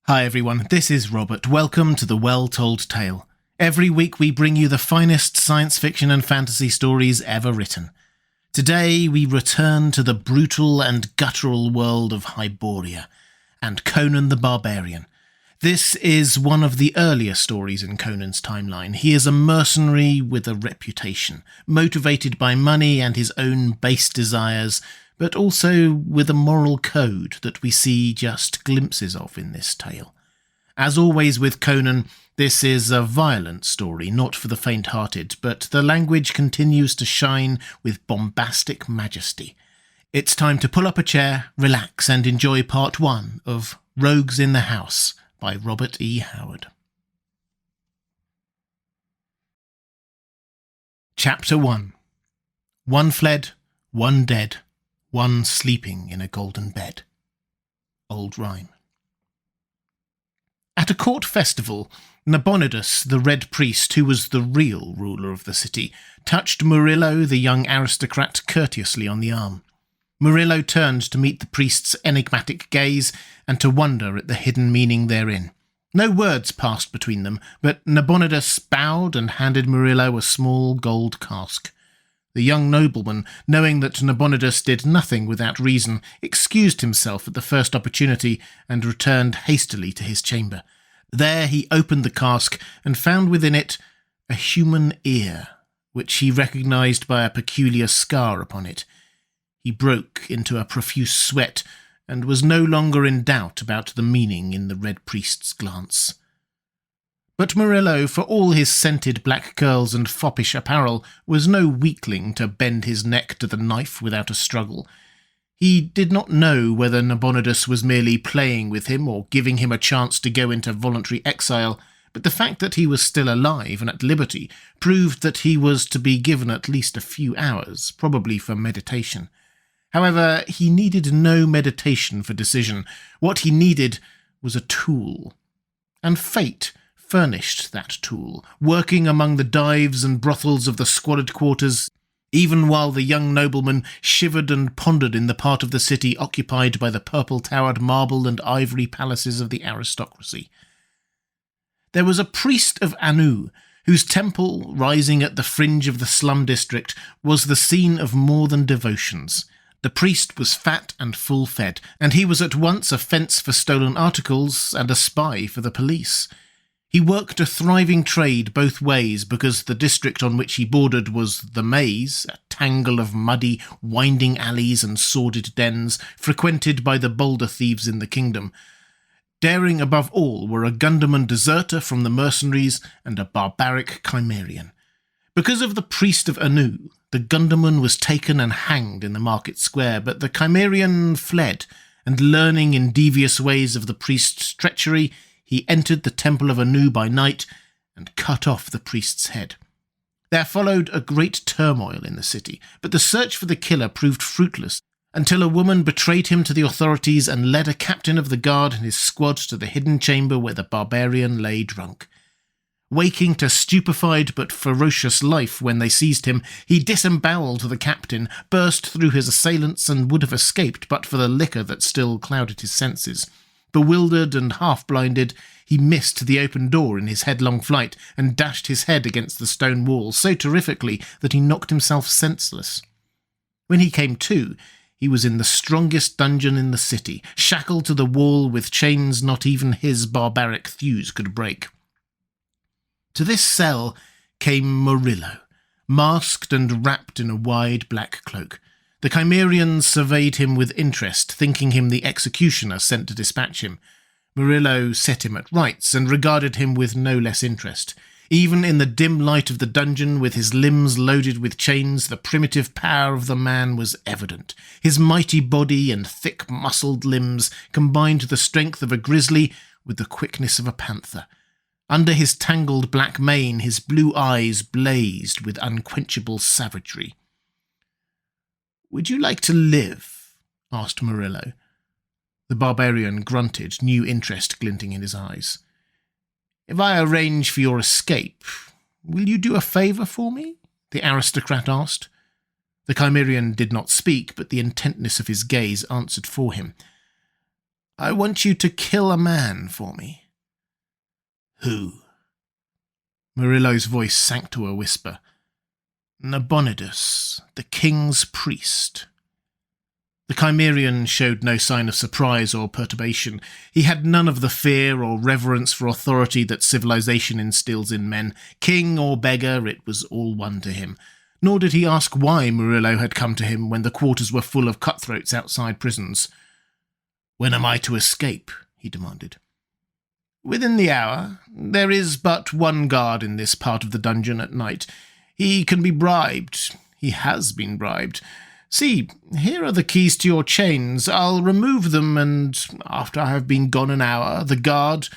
Hi everyone, this is Robert. Welcome to The Well-Told Tale. Every week we bring you the finest science fiction and fantasy stories ever written. Today we return to the brutal and guttural world of Hyboria and Conan the Barbarian. This is one of the earlier stories in Conan's timeline. He is a mercenary with a reputation, motivated by money and his own base desires, but also with a moral code that we see just glimpses of in this tale. As always with Conan, this is a violent story, not for the faint-hearted, but the language continues to shine with bombastic majesty. It's time to pull up a chair, relax, and enjoy part 1 of Rogues in the House by Robert E. Howard. Chapter 1. One fled, one dead, one sleeping in a golden bed. Old Rhyme. At a court festival, Nabonidus, the Red Priest, who was the real ruler of the city, touched Murillo, the young aristocrat, courteously on the arm. Murillo turned to meet the priest's enigmatic gaze and to wonder at the hidden meaning therein. No words passed between them, but Nabonidus bowed and handed Murillo a small gold cask. The young nobleman, knowing that Nabonidus did nothing without reason, excused himself at the first opportunity and returned hastily to his chamber. There he opened the cask and found within it a human ear, which he recognised by a peculiar scar upon it. He broke into a profuse sweat and was no longer in doubt about the meaning in the Red Priest's glance. But Murillo, for all his scented black curls and foppish apparel, was no weakling to bend his neck to the knife without a struggle. He did not know whether Nabonidus was merely playing with him or giving him a chance to go into voluntary exile, but the fact that he was still alive and at liberty proved that he was to be given at least a few hours, probably for meditation. However, he needed no meditation for decision. What he needed was a tool. And fate furnished that tool, working among the dives and brothels of the squalid quarters, even while the young nobleman shivered and pondered in the part of the city occupied by the purple-towered marble and ivory palaces of the aristocracy. There was a priest of Anu, whose temple, rising at the fringe of the slum district, was the scene of more than devotions. The priest was fat and full-fed, and he was at once a fence for stolen articles and a spy for the police. He worked a thriving trade both ways because the district on which he bordered was the Maze, a tangle of muddy, winding alleys and sordid dens frequented by the bolder thieves in the kingdom. Daring above all were a Gunderman deserter from the mercenaries and a barbaric Chimerian. Because of the priest of Anu, the Gunderman was taken and hanged in the market square, but the Chimerian fled, and learning in devious ways of the priest's treachery, he entered the temple of Anu by night and cut off the priest's head. There followed a great turmoil in the city, but the search for the killer proved fruitless until a woman betrayed him to the authorities and led a captain of the guard and his squad to the hidden chamber where the barbarian lay drunk. Waking to stupefied but ferocious life when they seized him, he disemboweled the captain, burst through his assailants and would have escaped but for the liquor that still clouded his senses. Bewildered and half-blinded, he missed the open door in his headlong flight and dashed his head against the stone wall so terrifically that he knocked himself senseless. When he came to, he was in the strongest dungeon in the city, shackled to the wall with chains not even his barbaric thews could break. To this cell came Murillo, masked and wrapped in a wide black cloak. The Chimerians surveyed him with interest, thinking him the executioner sent to dispatch him. Murillo set him at rights and regarded him with no less interest. Even in the dim light of the dungeon, with his limbs loaded with chains, the primitive power of the man was evident. His mighty body and thick-muscled limbs combined the strength of a grizzly with the quickness of a panther. Under his tangled black mane, his blue eyes blazed with unquenchable savagery. "Would you like to live?" asked Murillo. The barbarian grunted, new interest glinting in his eyes. "If I arrange for your escape, will you do a favour for me?" the aristocrat asked. The Chimerian did not speak, but the intentness of his gaze answered for him. I want you to kill a man for me." "Who?" Murillo's voice sank to a whisper. "Nabonidus, the king's priest." The Chimerian showed no sign of surprise or perturbation. He had none of the fear or reverence for authority that civilization instills in men. King or beggar, it was all one to him. Nor did he ask why Murillo had come to him when the quarters were full of cutthroats outside prisons. "When am I to escape?" he demanded. "Within the hour. There is but one guard in this part of the dungeon at night. He can be bribed. He has been bribed. See, here are the keys to your chains. I'll remove them, and after I have been gone an hour, the guard,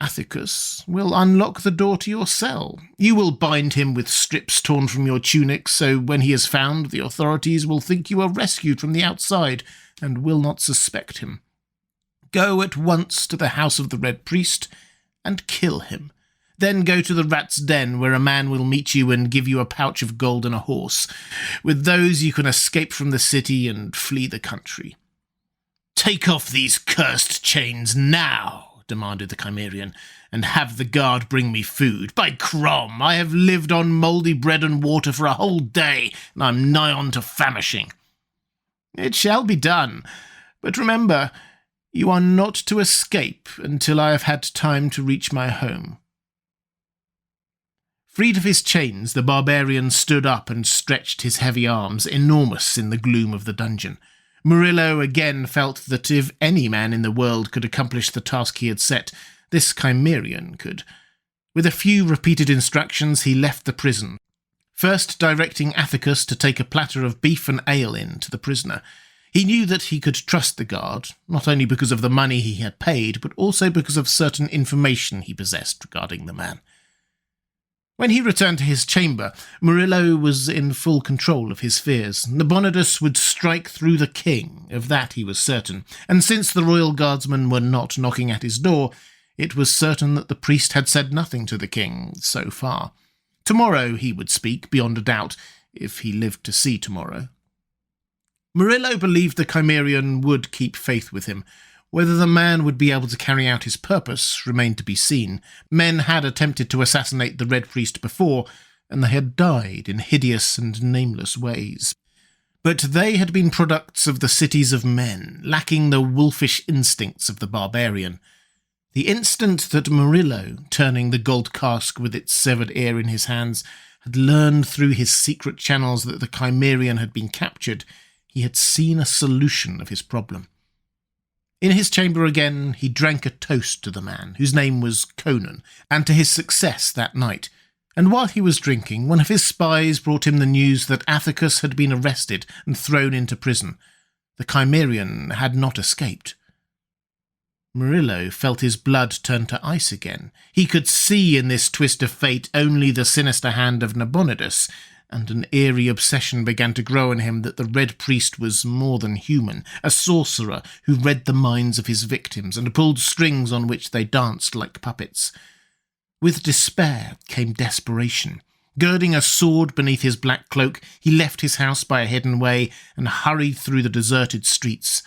Athicus, will unlock the door to your cell. You will bind him with strips torn from your tunic, so when he is found, the authorities will think you are rescued from the outside, and will not suspect him. Go at once to the house of the Red Priest, and kill him. Then go to the rat's den, where a man will meet you and give you a pouch of gold and a horse. With those you can escape from the city and flee the country." "Take off these cursed chains now," demanded the Chimerian, "and have the guard bring me food. By Crom, I have lived on mouldy bread and water for a whole day, and I'm nigh on to famishing." "It shall be done, but remember, you are not to escape until I have had time to reach my home." Freed of his chains, the barbarian stood up and stretched his heavy arms, enormous in the gloom of the dungeon. Murillo again felt that if any man in the world could accomplish the task he had set, this Chimerian could. With a few repeated instructions, he left the prison, first directing Athicus to take a platter of beef and ale in to the prisoner. He knew that he could trust the guard, not only because of the money he had paid, but also because of certain information he possessed regarding the man. When he returned to his chamber, Murillo was in full control of his fears. Nabonidus would strike through the king, of that he was certain, and since the royal guardsmen were not knocking at his door, it was certain that the priest had said nothing to the king, so far. Tomorrow he would speak, beyond a doubt, if he lived to see tomorrow. Murillo believed the Chimerian would keep faith with him. Whether the man would be able to carry out his purpose remained to be seen. Men had attempted to assassinate the Red Priest before, and they had died in hideous and nameless ways. But they had been products of the cities of men, lacking the wolfish instincts of the barbarian. The instant that Murillo, turning the gold cask with its severed ear in his hands, had learned through his secret channels that the Chimerian had been captured, he had seen a solution of his problem. In his chamber again, he drank a toast to the man, whose name was Conan, and to his success that night. And while he was drinking, one of his spies brought him the news that Athicus had been arrested and thrown into prison. The Chimerian had not escaped. Murillo felt his blood turn to ice again. He could see in this twist of fate only the sinister hand of Nabonidus, and an eerie obsession began to grow in him that the Red Priest was more than human, a sorcerer who read the minds of his victims and pulled strings on which they danced like puppets. With despair came desperation. Girding a sword beneath his black cloak, he left his house by a hidden way and hurried through the deserted streets.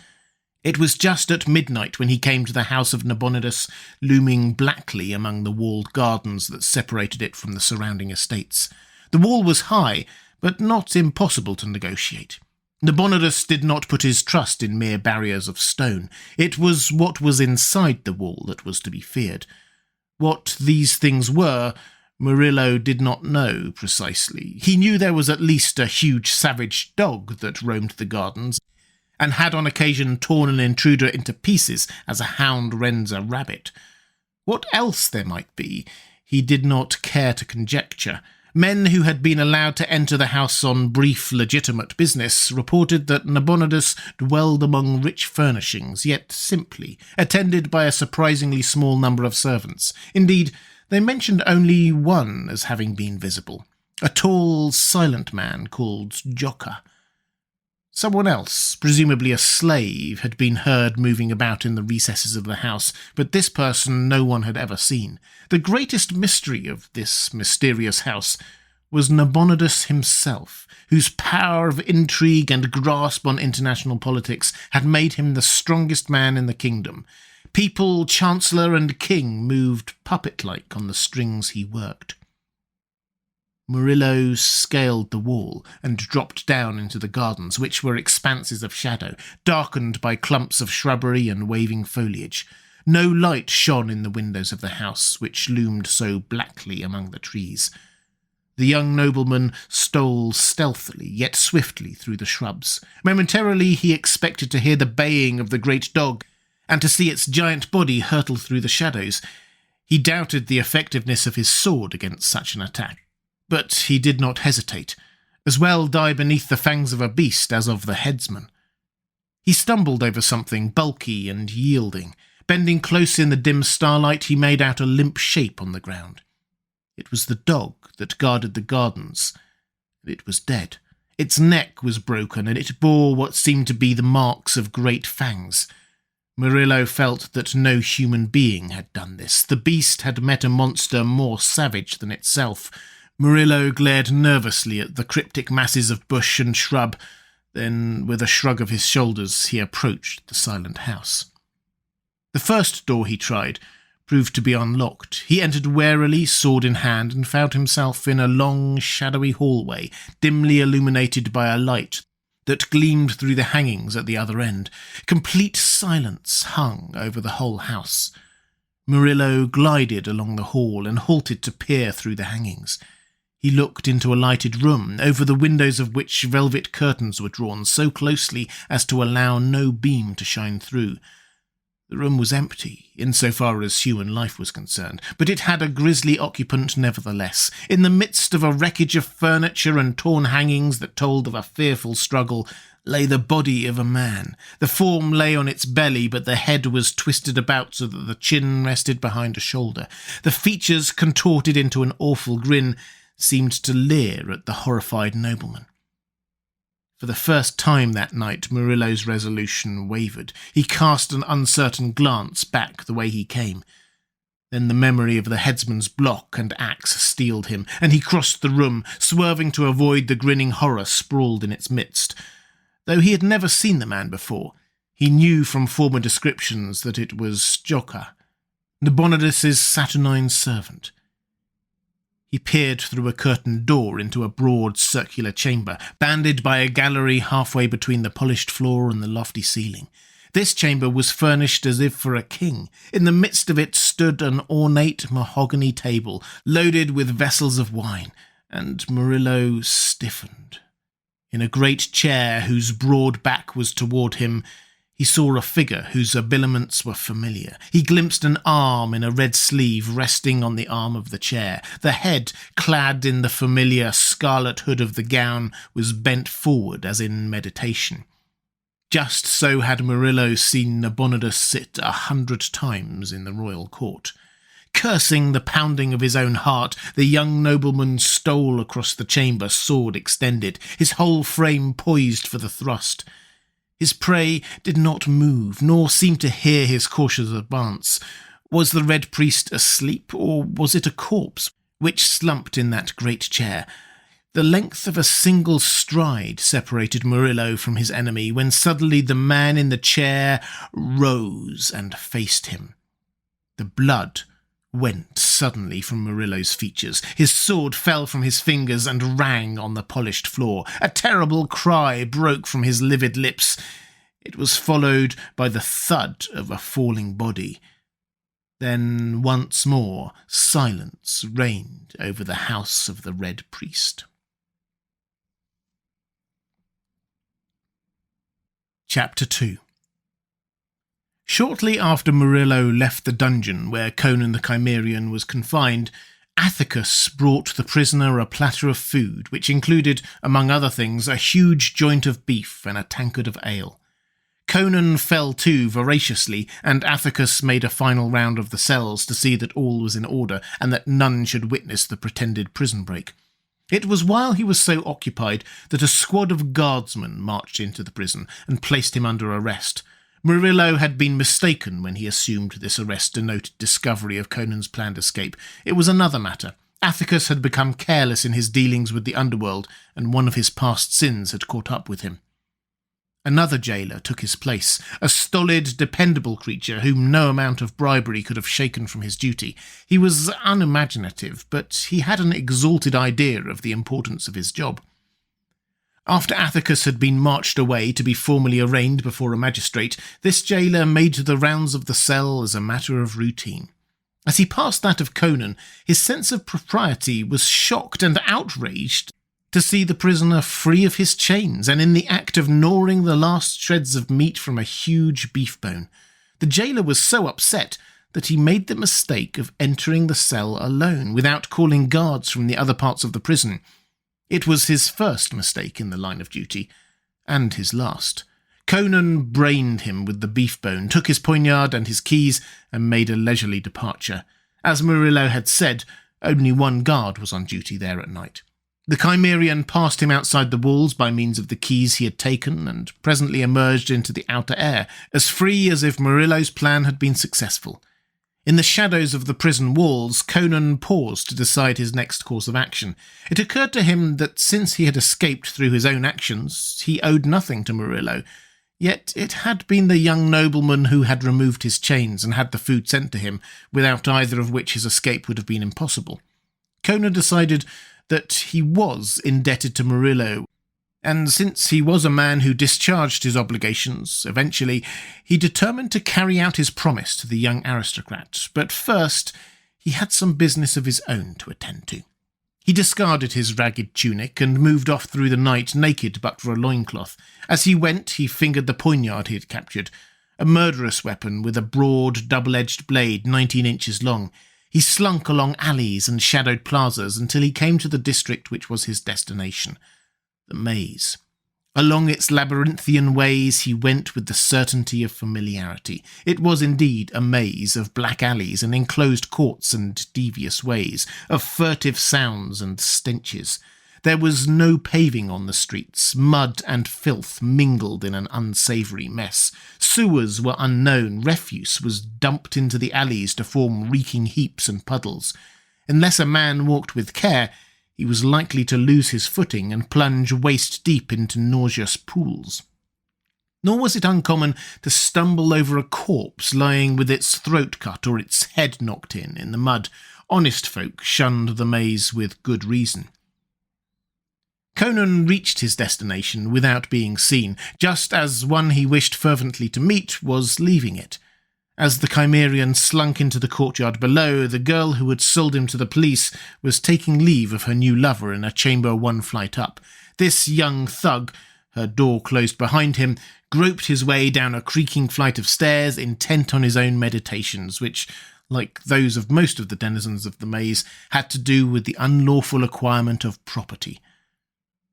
It was just at midnight when he came to the house of Nabonidus, looming blackly among the walled gardens that separated it from the surrounding estates. The wall was high, but not impossible to negotiate. Nabonidus did not put his trust in mere barriers of stone. It was what was inside the wall that was to be feared. What these things were, Murillo did not know precisely. He knew there was at least a huge savage dog that roamed the gardens, and had on occasion torn an intruder into pieces as a hound rends a rabbit. What else there might be, he did not care to conjecture. Men who had been allowed to enter the house on brief, legitimate business reported that Nabonidus dwelled among rich furnishings, yet simply, attended by a surprisingly small number of servants. Indeed, they mentioned only one as having been visible, a tall, silent man called Joka. Someone else, presumably a slave, had been heard moving about in the recesses of the house, but this person no one had ever seen. The greatest mystery of this mysterious house was Nabonidus himself, whose power of intrigue and grasp on international politics had made him the strongest man in the kingdom. People, chancellor and king moved puppet-like on the strings he worked. Murillo scaled the wall and dropped down into the gardens, which were expanses of shadow, darkened by clumps of shrubbery and waving foliage. No light shone in the windows of the house, which loomed so blackly among the trees. The young nobleman stole stealthily, yet swiftly, through the shrubs. Momentarily he expected to hear the baying of the great dog, and to see its giant body hurtle through the shadows. He doubted the effectiveness of his sword against such an attack. But he did not hesitate, as well die beneath the fangs of a beast as of the headsman. He stumbled over something bulky and yielding. Bending close in the dim starlight, he made out a limp shape on the ground. It was the dog that guarded the gardens. It was dead. Its neck was broken, and it bore what seemed to be the marks of great fangs. Murillo felt that no human being had done this. The beast had met a monster more savage than itself. Murillo glared nervously at the cryptic masses of bush and shrub. Then, with a shrug of his shoulders, he approached the silent house. The first door he tried proved to be unlocked. He entered warily, sword in hand, and found himself in a long, shadowy hallway, dimly illuminated by a light that gleamed through the hangings at the other end. Complete silence hung over the whole house. Murillo glided along the hall and halted to peer through the hangings. He looked into a lighted room, over the windows of which velvet curtains were drawn so closely as to allow no beam to shine through. The room was empty, insofar as human life was concerned, but it had a grisly occupant nevertheless. In the midst of a wreckage of furniture and torn hangings that told of a fearful struggle, lay the body of a man. The form lay on its belly, but the head was twisted about so that the chin rested behind a shoulder. The features, contorted into an awful grin, seemed to leer at the horrified nobleman. For the first time that night, Murillo's resolution wavered. He cast an uncertain glance back the way he came. Then the memory of the headsman's block and axe steeled him, and he crossed the room, swerving to avoid the grinning horror sprawled in its midst. Though he had never seen the man before, he knew from former descriptions that it was Joka, Nabonidus's saturnine servant. He peered through a curtained door into a broad circular chamber, banded by a gallery halfway between the polished floor and the lofty ceiling. This chamber was furnished as if for a king. In the midst of it stood an ornate mahogany table, loaded with vessels of wine, and Murillo stiffened. In a great chair whose broad back was toward him, he saw a figure whose habiliments were familiar. He glimpsed an arm in a red sleeve resting on the arm of the chair. The head, clad in the familiar scarlet hood of the gown, was bent forward as in meditation. Just so had Murillo seen Nabonidus sit 100 times in the royal court. Cursing the pounding of his own heart, the young nobleman stole across the chamber, sword extended, his whole frame poised for the thrust. His prey did not move, nor seem to hear his cautious advance. Was the Red Priest asleep, or was it a corpse which slumped in that great chair? The length of a single stride separated Murillo from his enemy, when suddenly the man in the chair rose and faced him. The blood went suddenly from Murillo's features. His sword fell from his fingers and rang on the polished floor. A terrible cry broke from his livid lips. It was followed by the thud of a falling body. Then once more silence reigned over the house of the Red Priest. Chapter 2. Shortly after Murillo left the dungeon where Conan the Cimmerian was confined, Athicus brought the prisoner a platter of food, which included, among other things, a huge joint of beef and a tankard of ale. Conan fell to voraciously, and Athicus made a final round of the cells to see that all was in order and that none should witness the pretended prison break. It was while he was so occupied that a squad of guardsmen marched into the prison and placed him under arrest. Murillo had been mistaken when he assumed this arrest denoted discovery of Conan's planned escape. It was another matter. Athicus had become careless in his dealings with the underworld, and one of his past sins had caught up with him. Another jailer took his place, a stolid, dependable creature whom no amount of bribery could have shaken from his duty. He was unimaginative, but he had an exalted idea of the importance of his job. After Athicus had been marched away to be formally arraigned before a magistrate, this jailer made the rounds of the cell as a matter of routine. As he passed that of Conan, his sense of propriety was shocked and outraged to see the prisoner free of his chains and in the act of gnawing the last shreds of meat from a huge beef bone. The jailer was so upset that he made the mistake of entering the cell alone, without calling guards from the other parts of the prison. It was his first mistake in the line of duty, and his last. Conan brained him with the beef bone, took his poignard and his keys, and made a leisurely departure. As Murillo had said, only one guard was on duty there at night. The Chimerian passed him outside the walls by means of the keys he had taken, and presently emerged into the outer air, as free as if Murillo's plan had been successful. In the shadows of the prison walls, Conan paused to decide his next course of action. It occurred to him that since he had escaped through his own actions, he owed nothing to Murillo. Yet it had been the young nobleman who had removed his chains and had the food sent to him, without either of which his escape would have been impossible. Conan decided that he was indebted to Murillo, and since he was a man who discharged his obligations, eventually, he determined to carry out his promise to the young aristocrat. But first, he had some business of his own to attend to. He discarded his ragged tunic and moved off through the night naked but for a loincloth. As he went, he fingered the poignard he had captured, a murderous weapon with a broad, double-edged blade 19 inches long. He slunk along alleys and shadowed plazas until he came to the district which was his destination, the maze. Along its labyrinthian ways he went with the certainty of familiarity. It was indeed a maze of black alleys and enclosed courts and devious ways, of furtive sounds and stenches. There was no paving on the streets. Mud and filth mingled in an unsavoury mess. Sewers were unknown. Refuse was dumped into the alleys to form reeking heaps and puddles. Unless a man walked with care, he was likely to lose his footing and plunge waist-deep into nauseous pools. Nor was it uncommon to stumble over a corpse lying with its throat cut or its head knocked in the mud. Honest folk shunned the maze with good reason. Conan reached his destination without being seen, just as one he wished fervently to meet was leaving it. As the Chimerian slunk into the courtyard below, the girl who had sold him to the police was taking leave of her new lover in a chamber 1 flight up. This young thug, her door closed behind him, groped his way down a creaking flight of stairs, intent on his own meditations, which, like those of most of the denizens of the maze, had to do with the unlawful acquirement of property.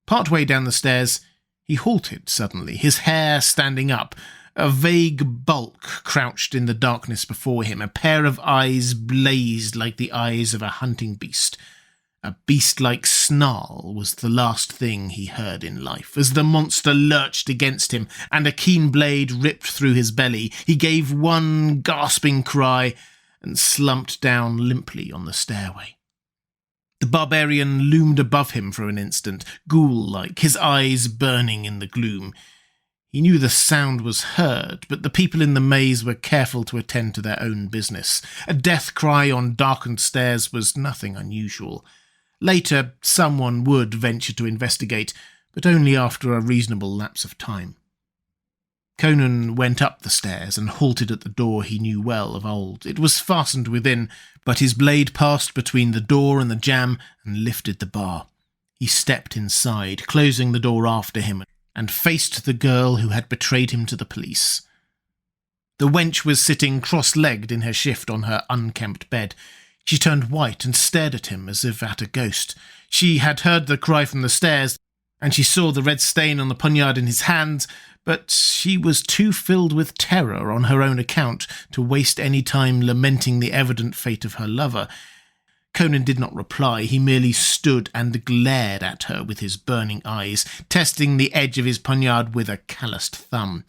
Partway down the stairs, he halted suddenly, his hair standing up. A vague bulk crouched in the darkness before him. A pair of eyes blazed like the eyes of a hunting beast. A beast-like snarl was the last thing he heard in life. As the monster lurched against him and a keen blade ripped through his belly, he gave one gasping cry and slumped down limply on the stairway. The barbarian loomed above him for an instant, ghoul-like, his eyes burning in the gloom. He knew the sound was heard, but the people in the maze were careful to attend to their own business. A death cry on darkened stairs was nothing unusual. Later, someone would venture to investigate, but only after a reasonable lapse of time. Conan went up the stairs and halted at the door he knew well of old. It was fastened within, but his blade passed between the door and the jamb and lifted the bar. He stepped inside, closing the door after him, and faced the girl who had betrayed him to the police. The wench was sitting cross-legged in her shift on her unkempt bed. She turned white and stared at him as if at a ghost. She had heard the cry from the stairs, and she saw the red stain on the poignard in his hand, but she was too filled with terror on her own account to waste any time lamenting the evident fate of her lover. Conan did not reply. He merely stood and glared at her with his burning eyes, testing the edge of his poignard with a calloused thumb.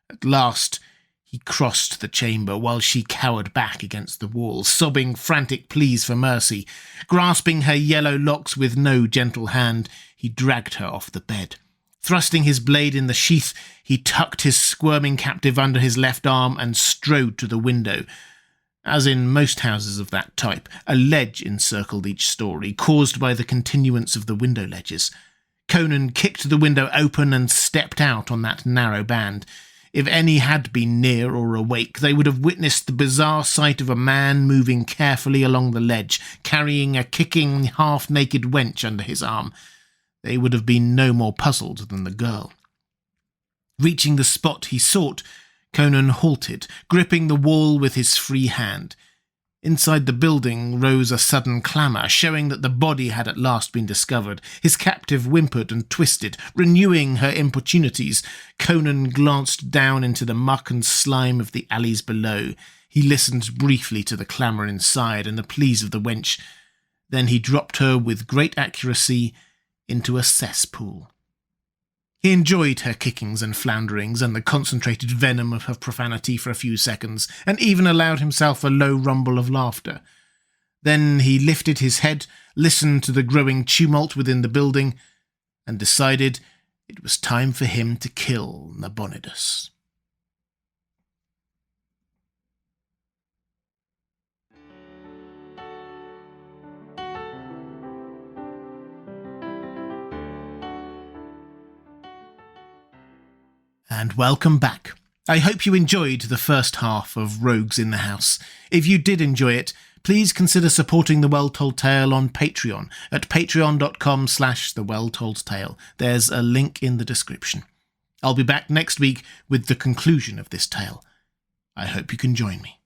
At last, he He crossed the chamber while she cowered back against the wall, sobbing frantic pleas for mercy. Grasping her yellow locks with no gentle hand, he dragged her off the bed. Thrusting his blade in the sheath, he tucked his squirming captive under his left arm and strode to the window. As in most houses of that type, a ledge encircled each story, caused by the continuance of the window ledges. Conan kicked the window open and stepped out on that narrow band. If any had been near or awake, they would have witnessed the bizarre sight of a man moving carefully along the ledge, carrying a kicking, half-naked wench under his arm. They would have been no more puzzled than the girl. Reaching the spot he sought, Conan halted, gripping the wall with his free hand. Inside the building rose a sudden clamour, showing that the body had at last been discovered. His captive whimpered and twisted, renewing her importunities. Conan glanced down into the muck and slime of the alleys below. He listened briefly to the clamour inside and the pleas of the wench. Then he dropped her with great accuracy into a cesspool. He enjoyed her kickings and flounderings and the concentrated venom of her profanity for a few seconds, and even allowed himself a low rumble of laughter. Then he lifted his head, listened to the growing tumult within the building, and decided it was time for him to kill Nabonidus. And welcome back. I hope you enjoyed the first half of Rogues in the House. If you did enjoy it, please consider supporting The Well Told Tale on Patreon at patreon.com/thewelltoldtale. There's a link in the description. I'll be back next week with the conclusion of this tale. I hope you can join me.